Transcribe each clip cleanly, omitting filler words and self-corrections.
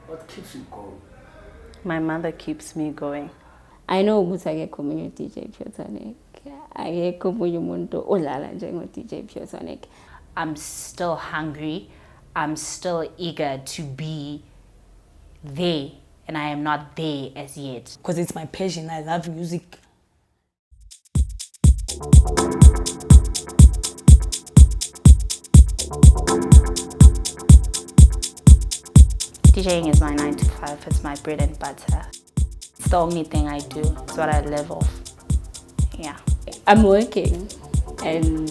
What keeps you going? My mother keeps me going. I know ukuthi akekho omunye DJ Putonic. Akekho omunye umuntu odlala njengo DJ Putonic. I'm still hungry. I'm still eager to be there, and I am not there as yet. Because it's my passion. I love music. DJing is my 9 to 5. It's my bread and butter. It's the only thing I do. It's what I live off. Yeah. I'm working, and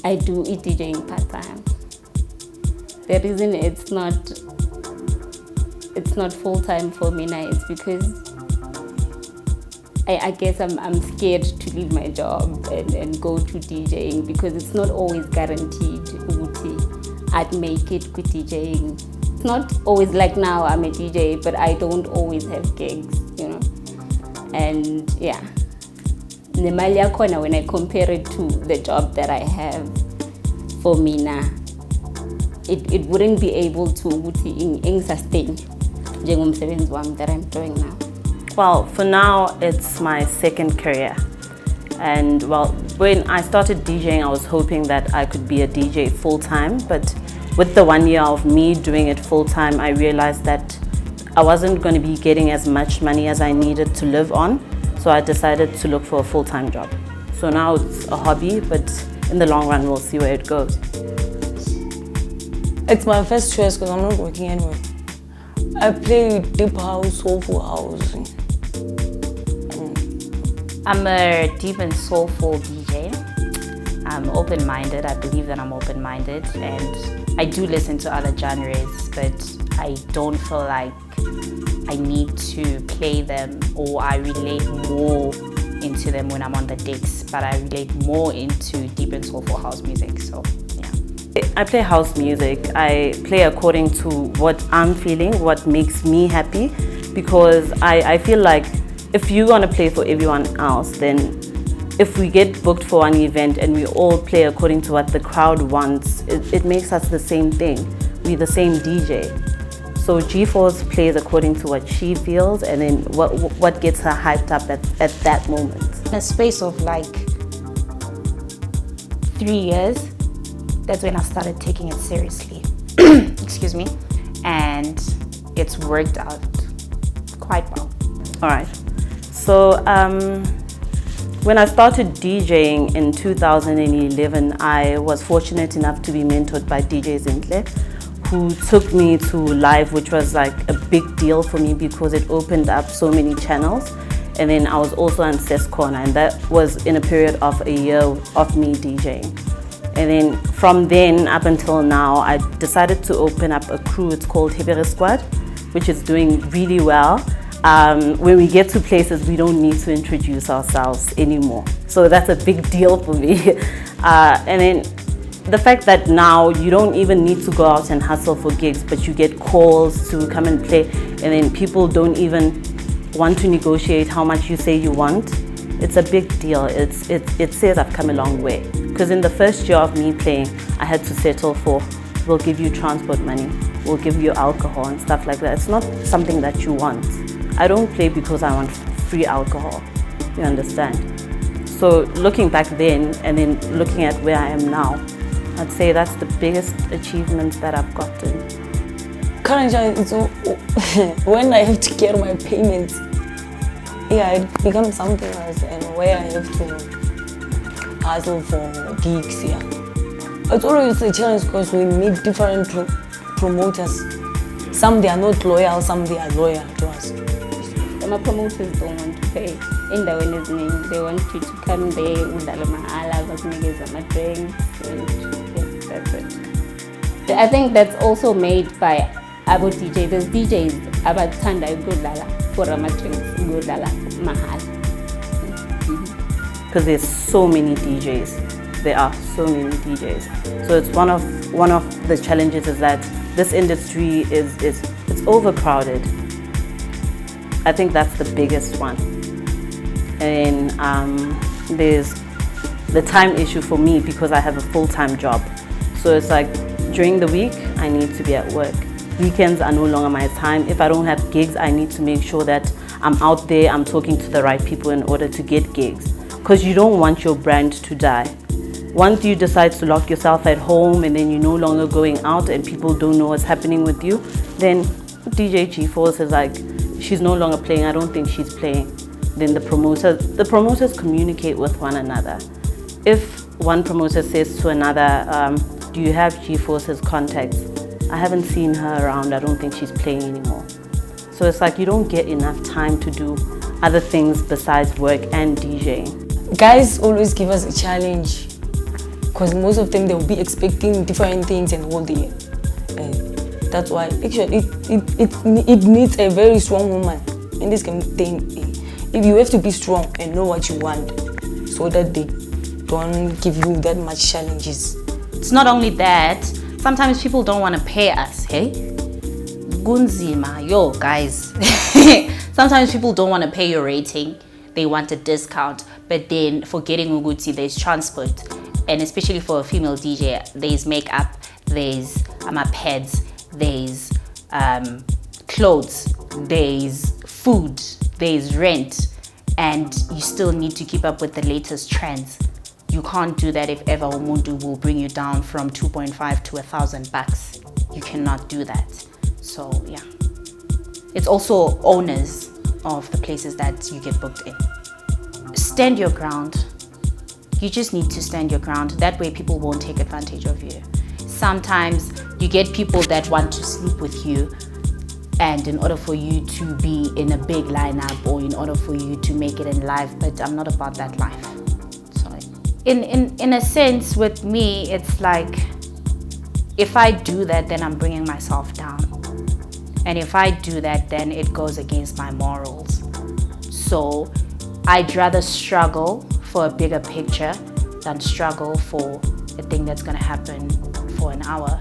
I do DJing part-time. The reason it's not full-time for me now is because I guess I'm scared to leave my job and go to DJing, because it's not always guaranteed I'd make it with DJing. It's not always like now I'm a DJ, but I don't always have gigs, you know. And yeah, nemali yakhona, when I compare it to the job that I have, for me now, it wouldn't be able to sustain njengomsebenzi wami that I'm doing now. Well, for now, it's my second career. And well, when I started DJing, I was hoping that I could be a DJ full-time, but with the 1 year of me doing it full-time, I realized that I wasn't going to be getting as much money as I needed to live on, so I decided to look for a full-time job. So now it's a hobby, but in the long run, we'll see where it goes. It's my first choice because I'm not working anywhere. I play deep house, soulful house. I'm a deep and soulful DJ. I'm open-minded. I believe that I'm open-minded, and I do listen to other genres, but I don't feel like I need to play them, or I relate more into them when I'm on the decks, but I relate more into deep and soulful house music, so yeah. I play house music. I play according to what I'm feeling, what makes me happy, because I feel like if you're gonna play for everyone else, then if we get booked for one event and we all play according to what the crowd wants, it makes us the same thing. We're the same DJ. So G-Force plays according to what she feels, and then what gets her hyped up at that moment. In a space of like 3 years, that's when I started taking it seriously. Excuse me. And it's worked out quite well. All right. So when I started DJing in 2011, I was fortunate enough to be mentored by DJ Zintle, who took me to live, which was like a big deal for me because it opened up so many channels. And then I was also on Ses Corner, and that was in a period of a year of me DJing. And then from then up until now, I decided to open up a crew. It's called Hebere Squad, which is doing really well. When we get to places, we don't need to introduce ourselves anymore. So that's a big deal for me. And then the fact that now you don't even need to go out and hustle for gigs, but you get calls to come and play, and then people don't even want to negotiate how much you say you want. It's a big deal. It says I've come a long way. Because in the first year of me playing, I had to settle for, we'll give you transport money, we'll give you alcohol and stuff like that. It's not something that you want. I don't play because I want free alcohol, you understand? So looking back then and then looking at where I am now, I'd say that's the biggest achievement that I've gotten. Currently, it's when I have to get my payments, yeah, it becomes something else, and where I have to hustle for gigs, yeah. It's always a challenge because we meet different promoters. Some they are not loyal, some they are loyal to us. My promoters don't want to pay. In the evening, they want you to come there, udala mahala, bakunikeza ama drinks, and that's it. I think that's also made by abo DJ. There's DJs abathanda ukudlala for ama drinks, ukudlala mahala. Because there's so many DJs. There are so many DJs. So it's one of the challenges is that this industry it's overcrowded. I think that's the biggest one. And there's the time issue for me because I have a full-time job. So it's like during the week, I need to be at work. weekends are no longer my time. If I don't have gigs, I need to make sure that I'm out there, I'm talking to the right people in order to get gigs. Because you don't want your brand to die. Once you decide to lock yourself at home and then you're no longer going out and people don't know what's happening with you, then DJ GYou is like, she's no longer playing, I don't think she's playing. Then the promoters communicate with one another. If one promoter says to another, do you have GYou's contacts? I haven't seen her around, I don't think she's playing anymore. So it's like you don't get enough time to do other things besides work and DJing. Guys always give us a challenge because most of them they'll be expecting different things and all the that's why actually it needs a very strong woman in this game thing. If you have to be strong and know what you want so that they don't give you that much challenges. It's not only that, sometimes people don't want to pay us, hey? Gunzima, yo guys. Sometimes people don't want to pay your rating, they want a discount, but then forgetting Uguti, there's transport, and especially for a female DJ, there's makeup, there's pads, there's clothes, there's food, there's rent, and you still need to keep up with the latest trends. You can't do that if ever Umuntu will bring you down from 2.5 to $1,000. You cannot do that. So yeah, it's also owners of the places that you get booked in. Stand your ground. You just need to stand your ground. That way people won't take advantage of you. Sometimes you get people that want to sleep with you, and in order for you to be in a big lineup or in order for you to make it in life, but I'm not about that life. So in a sense with me, it's like if I do that, then I'm bringing myself down. And if I do that, then it goes against my morals. So I'd rather struggle for a bigger picture than struggle for a thing that's gonna happen for an hour.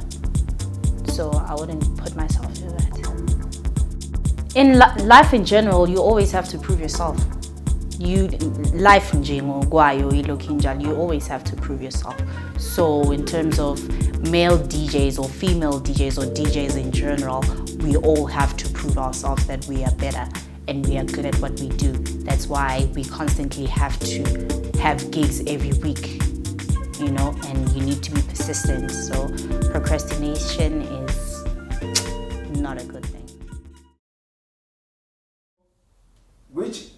So I wouldn't put myself through that. In life in general, you always have to prove yourself. Life in general, you always have to prove yourself. So in terms of male DJs or female DJs or DJs in general, we all have to prove ourselves that we are better and we are good at what we do. That's why we constantly have to have gigs every week, you know, and you need to be persistent. So procrastination is not a good thing. Which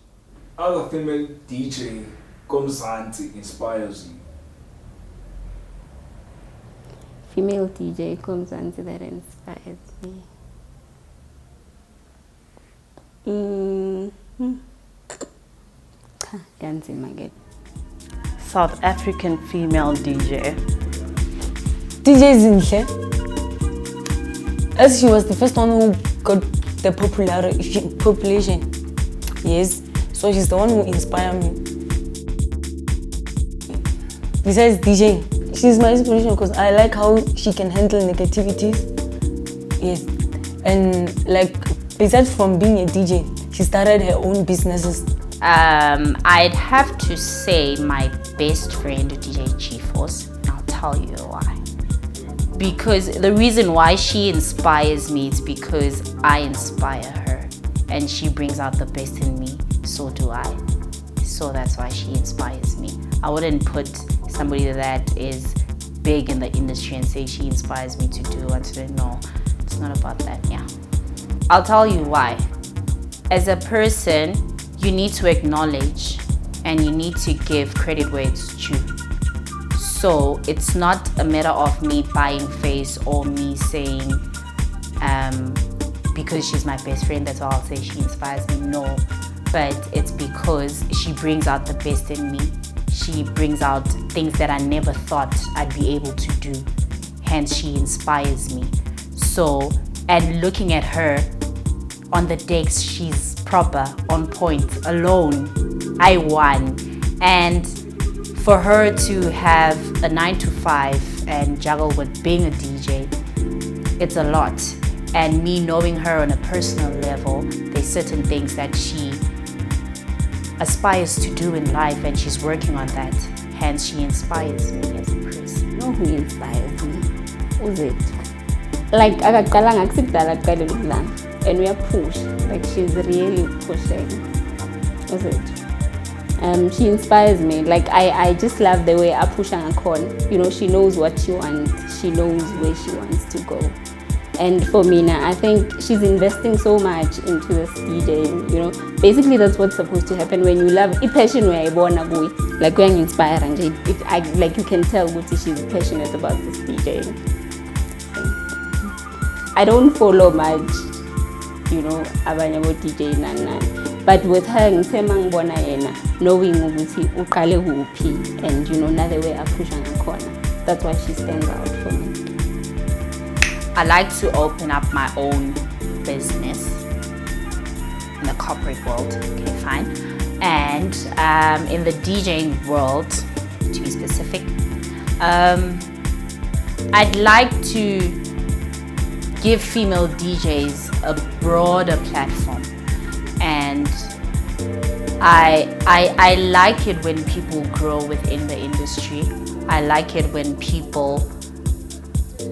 other female DJ Komzansi inspires you? Female DJ Komzansi that inspires me. Can't see my get. South African female DJ. DJ Zinhle. As she was the first one who got the population. Yes. So she's the one who inspired me. Besides DJing, she's my inspiration because I like how she can handle negativities. Yes. And like, besides from being a DJ, she started her own businesses. I'd have to say my best friend, DJ GYou. I'll tell you why. Because the reason why she inspires me is because I inspire her. And she brings out the best in me, so do I. So that's why she inspires me. I wouldn't put somebody that is big in the industry and say she inspires me to do and to no, it's not about that, yeah. I'll tell you why. As a person, you need to acknowledge and you need to give credit where it's due. So it's not a matter of me buying face or me saying, because she's my best friend, that's why I'll say she inspires me. No, but it's because she brings out the best in me. She brings out things that I never thought I'd be able to do. Hence, she inspires me. So, and looking at her on the decks, she's proper, on point, alone. I won. And for her to have a 9-to-5 and juggle with being a DJ, it's a lot. And me knowing her on a personal level, there's certain things that she aspires to do in life and she's working on that. Hence, she inspires me as a person. You know who inspires me? Who's it? like akaqalanga kusidala aqale ukudlala and we are push, like she's really pushing. What's it? She inspires me. Like I just love the way I push and call. You know, she knows what she wants. She knows where she wants to go. And for me now, I think she's investing so much into this DJing. You know, basically that's what's supposed to happen when you love a passion where I wanna go. Like when you inspire and like you can tell what she's passionate about this DJing. I don't follow much, you know, abanye abo DJ nani. But with her ngithema ngibona yena knowing ukuthi uqale kuphi and you know now the way I push on a corner. That's why she stands out for me. I like to open up my own business in the corporate world, okay, fine. And in the DJing world, to be specific, I'd like to give female DJs a broader platform. And I like it when people grow within the industry. I like it when people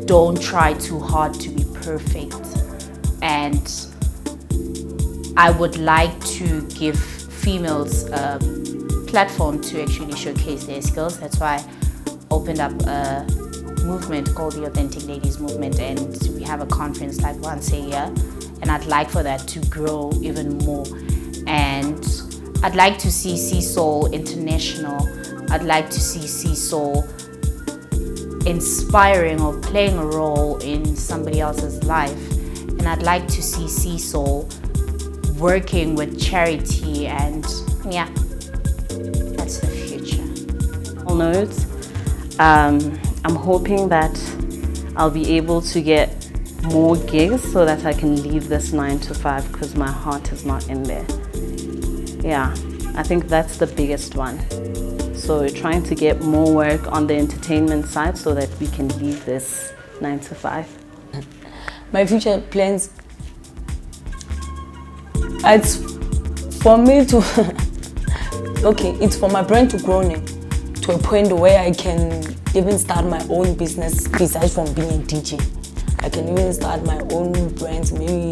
don't try too hard to be perfect, and I would like to give females a platform to actually showcase their skills. That's why I opened up a movement called the Authentic Ladies Movement, and we have a conference like once a year, and I'd like for that to grow even more. And I'd like to see Sea Soul international. I'd like to see Sea Soul inspiring or playing a role in somebody else's life. And I'd like to see Sea Soul working with charity, and yeah, that's the future. On notes, I'm hoping that I'll be able to get more gigs so that I can leave this 9 to 5 because my heart is not in there. Yeah, I think that's the biggest one. So trying to get more work on the entertainment side so that we can leave this 9 to 5. My future plans, it's for me to, okay, it's for my brand to grow now, to a point where I can even start my own business besides from being a DJ. I can even start my own brands, maybe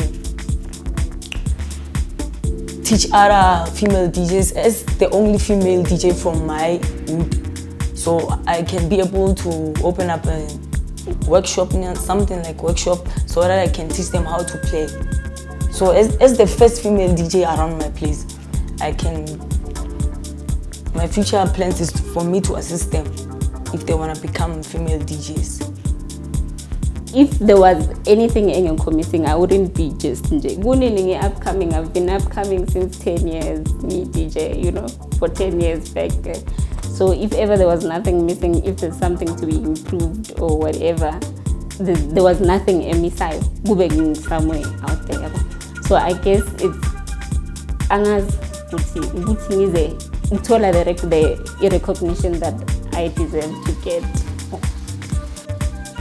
teach other female DJs as the only female DJ from my hood. So I can be able to open up a workshop, something like workshop, so that I can teach them how to play. So as the first female DJ around my place, my future plans is for me to assist them if they want to become female DJs. If there was anything missing, I wouldn't be just upcoming. I've been upcoming since 10 years, me DJ, you know, for 10 years back. So if ever there was nothing missing, if there's something to be improved or whatever, there was nothing missing somewhere out there. So I guess it's the recognition that I deserve to get.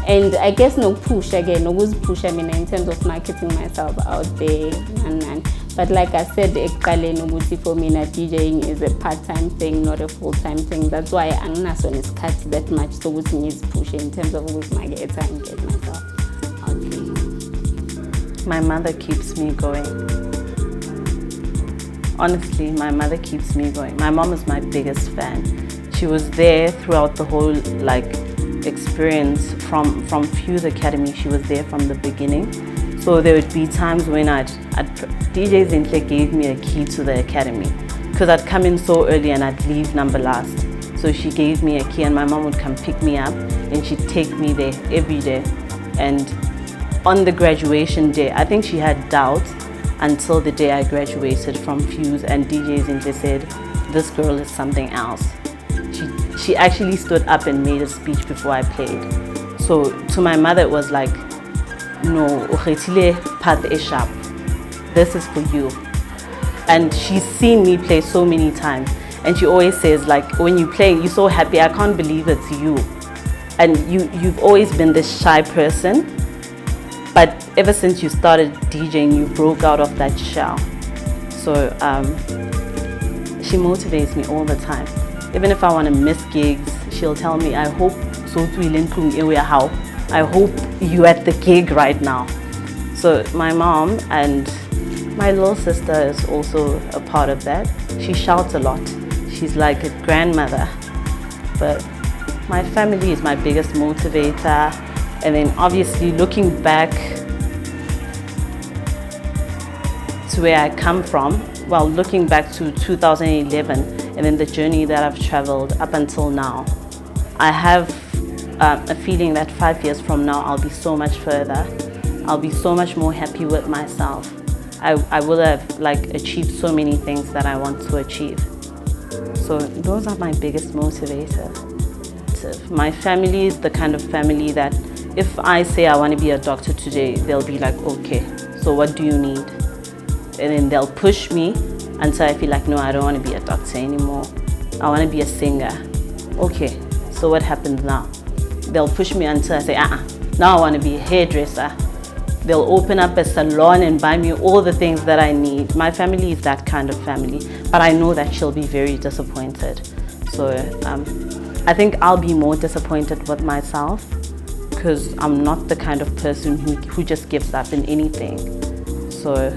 And I guess no push again, no push in terms of marketing myself out there. But like I said, for me, DJing is a part-time thing, not a full-time thing. That's why I'm not so cut that much. So we need push in terms of my get time get myself out there. My mother keeps me going. Honestly, my mother keeps me going. My mom is my biggest fan. She was there throughout the whole experience from Fuse Academy. She was there from the beginning. So there would be times when DJ Zintle gave me a key to the academy because I'd come in so early and I'd leave number last. So she gave me a key and my mom would come pick me up and she'd take me there every day. And on the graduation day, I think she had doubts until the day I graduated from Fuse, and DJ Zintle said, "This girl is something else." She actually stood up and made a speech before I played. So to my mother it was like, no, path is sharp. This is for you. And she's seen me play so many times. And she always says, like, when you play, you're so happy, I can't believe it's you. And you've always been this shy person. But ever since you started DJing, you broke out of that shell. So she motivates me all the time. Even if I want to miss gigs, she'll tell me, I hope so to how I hope you're at the gig right now. So my mom and my little sister is also a part of that. She shouts a lot. She's like a grandmother. But my family is my biggest motivator. And then obviously looking back to where I come from, well, looking back to 2011 and then the journey that I've traveled up until now, I have a feeling that 5 years from now I'll be so much further. I'll be so much more happy with myself. I will have like achieved so many things that I want to achieve. So those are my biggest motivators. My family is the kind of family that if I say I want to be a doctor today, they'll be like, okay, so what do you need? And then they'll push me until I feel like, no, I don't want to be a doctor anymore. I want to be a singer. Okay, so what happens now? They'll push me until I say, now I want to be a hairdresser. They'll open up a salon and buy me all the things that I need. My family is that kind of family, but I know that she'll be very disappointed. So I think I'll be more disappointed with myself because I'm not the kind of person who just gives up in anything. So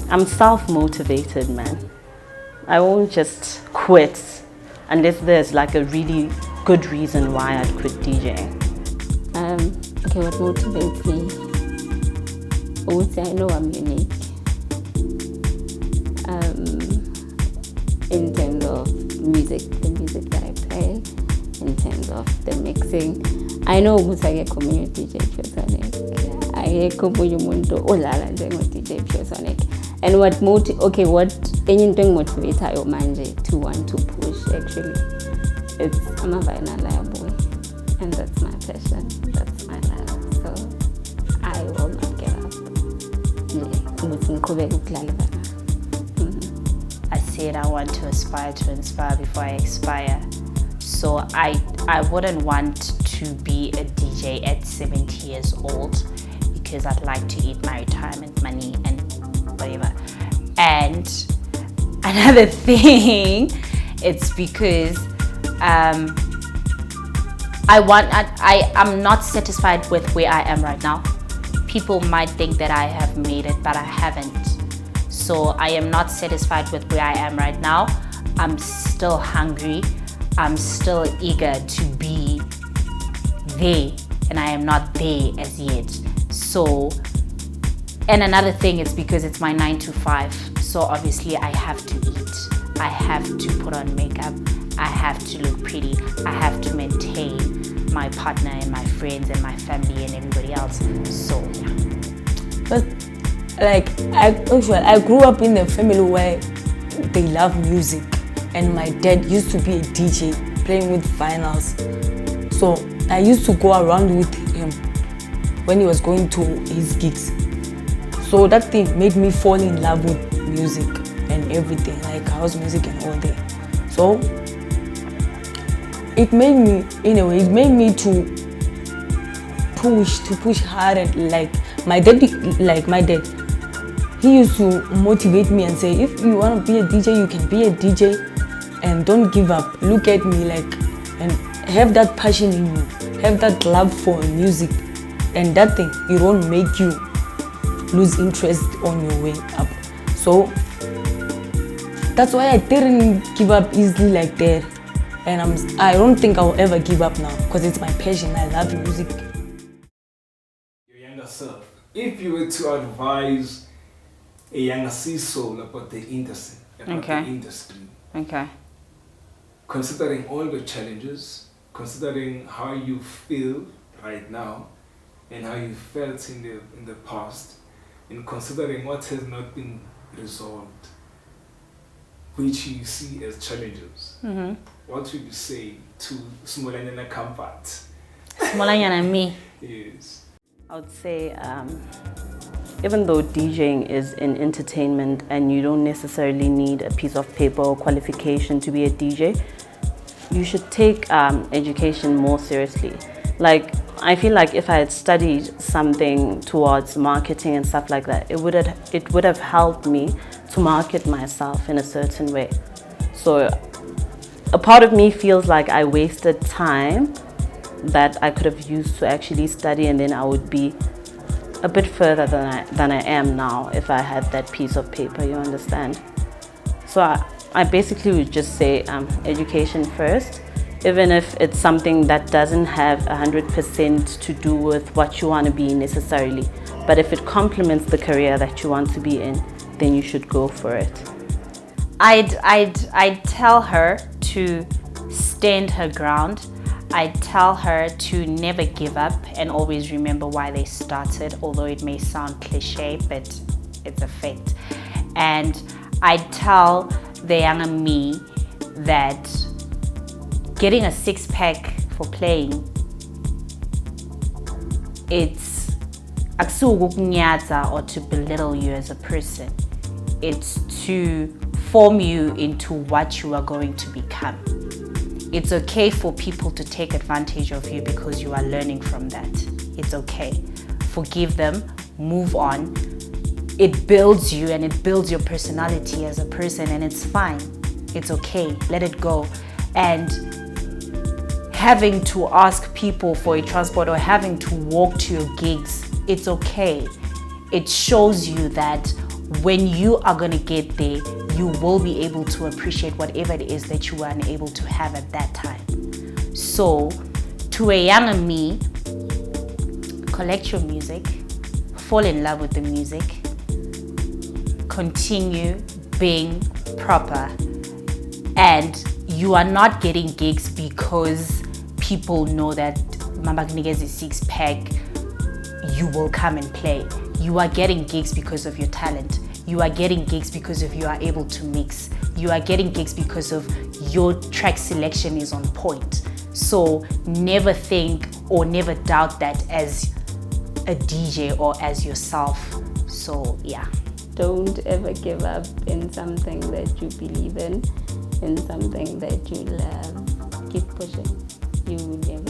I'm self-motivated, man. I won't just quit unless there's like a really good reason why I'd quit DJing. Okay, what motivates me? I would say I know I'm unique. In terms of the music that I play, in terms of the mixing. I know ukuthi akekho omunye DJ Sonic. Akekho omunye umuntu olala njengo DJ Sonic. And what enye into engimotivateayo manje to want to push actually, it's I'm a vinyl boy, and that's my passion, that's my love. So I will not give up. I said I want to aspire to inspire before I expire. So I wouldn't want to be a DJ at 70 years old because I'd like to eat my retirement money and whatever. And another thing, it's because I'm not satisfied with where I am right now. People might think that I have made it, but I haven't. So I am not satisfied with where I am right now. I'm still hungry. I'm still eager to be there, and I am not there as yet. So, and another thing is because it's my 9 to 5. So obviously I have to eat. I have to put on makeup. I have to look pretty. I have to maintain my partner and my friends and my family and everybody else. So yeah. But like I grew up in a family where they love music, and my dad used to be a DJ playing with vinyls. So I used to go around with him when he was going to his gigs. So that thing made me fall in love with music and everything, like house music and all that. So it made me, in a way, it made me to push harder. Like my dad, he used to motivate me and say, if you want to be a DJ, you can be a DJ and don't give up. Look at me, like, and have that passion in you, have that love for music, and that thing, it won't make you lose interest on your way up. So that's why I didn't give up easily like that, and I don't think I'll ever give up now because it's my passion. I love music. Your younger self, if you were to advise a younger soul about the industry, Okay. Considering all the challenges, considering how you feel right now and how you felt in the past, and considering what has not been resolved, which you see as challenges, what would you say to Smolanyana Comfort? Smolanyana me. Yes. I would say, even though DJing is in entertainment and you don't necessarily need a piece of paper or qualification to be a DJ, you should take education more seriously. Like, I feel like if I had studied something towards marketing and stuff like that, it would have helped me to market myself in a certain way. So a part of me feels like I wasted time that I could have used to actually study, and then I would be a bit further than I am now if I had that piece of paper, you understand? So I basically would just say education first, even if it's something that doesn't have 100% to do with what you want to be necessarily. But if it complements the career that you want to be in, then you should go for it. I'd tell her to stand her ground. I'd tell her to never give up and always remember why they started, although it may sound cliche, but it's a fact. And I'd tell the younger me that getting a six-pack for playing, it's akusukukunyadza or to belittle you as a person. It's to form you into what you are going to become. It's okay for people to take advantage of you because you are learning from that. It's okay. Forgive them, move on. It builds you and it builds your personality as a person, and it's fine. It's okay. Let it go. And having to ask people for a transport or having to walk to your gigs, it's okay. It shows you that when you are going to get there, you will be able to appreciate whatever it is that you were unable to have at that time. So, to a younger me, collect your music, fall in love with the music, continue being proper, and you are not getting gigs because people know that Mama Knigezi six-pack, you will come and play. You are getting gigs because of your talent. You are getting gigs because of you are able to mix. You are getting gigs because of your track selection is on point. So never think or never doubt that as a DJ or as yourself. So yeah. Don't ever give up in something that you believe in something that you love. Keep pushing. You will never